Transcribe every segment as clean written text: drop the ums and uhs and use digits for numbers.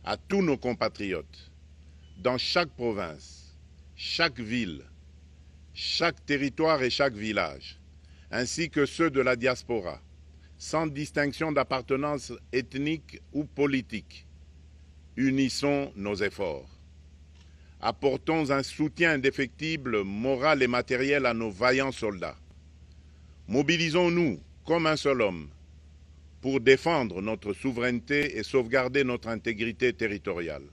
à tous nos compatriotes, dans chaque province, chaque ville, chaque territoire et chaque village, ainsi que ceux de la diaspora, sans distinction d'appartenance ethnique ou politique. Unissons nos efforts. Apportons un soutien indéfectible, moral et matériel à nos vaillants soldats. Mobilisons-nous comme un seul homme pour défendre notre souveraineté et sauvegarder notre intégrité territoriale.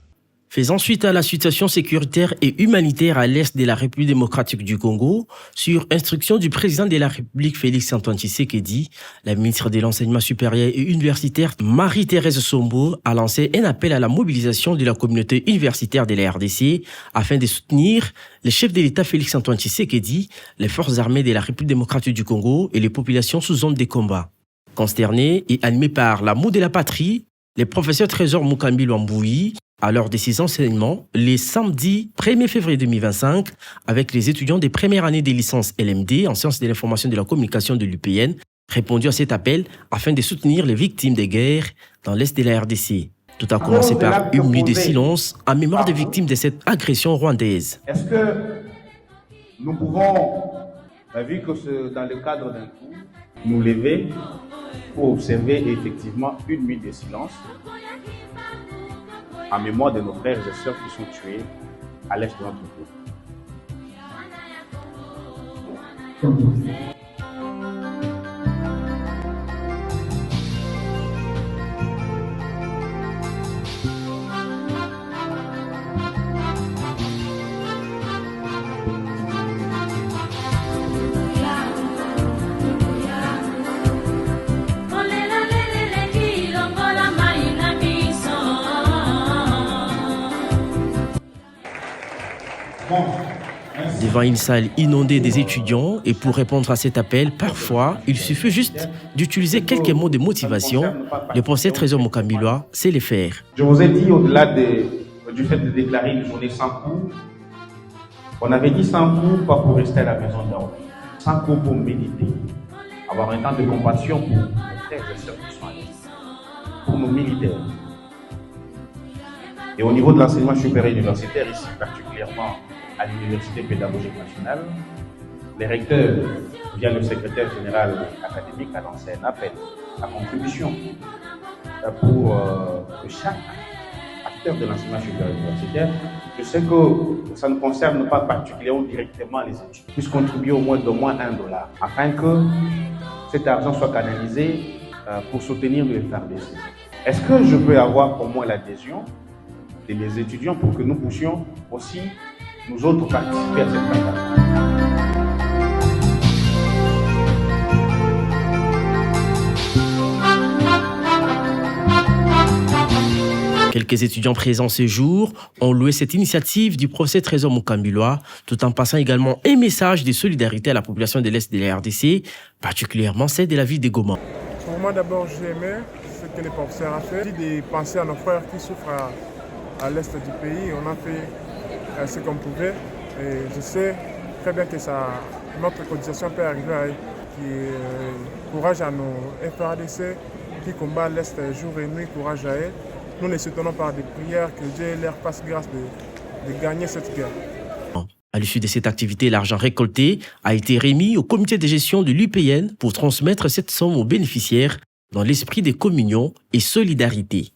Faisant suite à la situation sécuritaire et humanitaire à l'est de la République démocratique du Congo, sur instruction du président de la République Félix-Antoine Tshisekedi, la ministre de l'Enseignement supérieur et universitaire Marie-Thérèse Sombo a lancé un appel à la mobilisation de la communauté universitaire de la RDC afin de soutenir le chef de l'État Félix-Antoine Tshisekedi, les forces armées de la République démocratique du Congo et les populations sous zone de combat. Consternés et animés par l'amour de la patrie, les professeurs Trésor Mukambi Wambouyi, à l'heure de ses enseignements, les samedis 1er février 2025, avec les étudiants des premières années des licences LMD en sciences de l'information et de la communication de l'UPN, répondu à cet appel afin de soutenir les victimes des guerres dans l'est de la RDC. Tout a commencé par une minute de silence en mémoire des victimes de cette agression rwandaise. Est-ce que nous pouvons, vu que c'est dans le cadre d'un cours, nous lever pour observer effectivement une minute de silence en mémoire de nos frères et sœurs qui sont tués à l'est de notre pays. Devant une salle inondée des étudiants et pour répondre à cet appel, parfois, il suffit juste d'utiliser quelques mots de motivation. Le professeur Trésor Mukambi sait les faire. Je vous ai dit, au-delà du fait de déclarer une journée sans cours, on avait dit sans cours, pas pour rester à la maison dormir, sans cours pour méditer, avoir un temps de compassion pour nos frères et sœurs qui sont à l'est, pour nos militaires. Et au niveau de l'enseignement supérieur universitaire, ici particulièrement à l'Université pédagogique nationale, les recteurs, via le secrétaire général académique, a lancé un appel à contribution pour que chaque acteur de l'enseignement supérieur universitaire, je sais que ça ne concerne pas particulièrement directement les études, puisse contribuer au moins $1 afin que cet argent soit canalisé pour soutenir le FRDC. Est-ce que je peux avoir au moins l'adhésion des étudiants pour que nous puissions aussi nous autres participer à cette campagne? Quelques étudiants présents ce jour ont loué cette initiative du professeur Trésor Mukambi, tout en passant également un message de solidarité à la population de l'Est de la RDC, particulièrement celle de la ville de Goma. Pour moi d'abord, j'ai aimé ce que les professeurs ont fait, de penser à nos frères qui souffrent à l'Est du pays. On a fait ce qu'on pouvait et je sais très bien que notre cotisation peut arriver courage à nos FARDC qui combattent l'Est jour et nuit, courage à eux. Nous les soutenons par des prières, que Dieu leur fasse grâce de gagner cette guerre. À l'issue de cette activité, l'argent récolté a été remis au comité de gestion de l'UPN pour transmettre cette somme aux bénéficiaires dans l'esprit de communion et solidarité.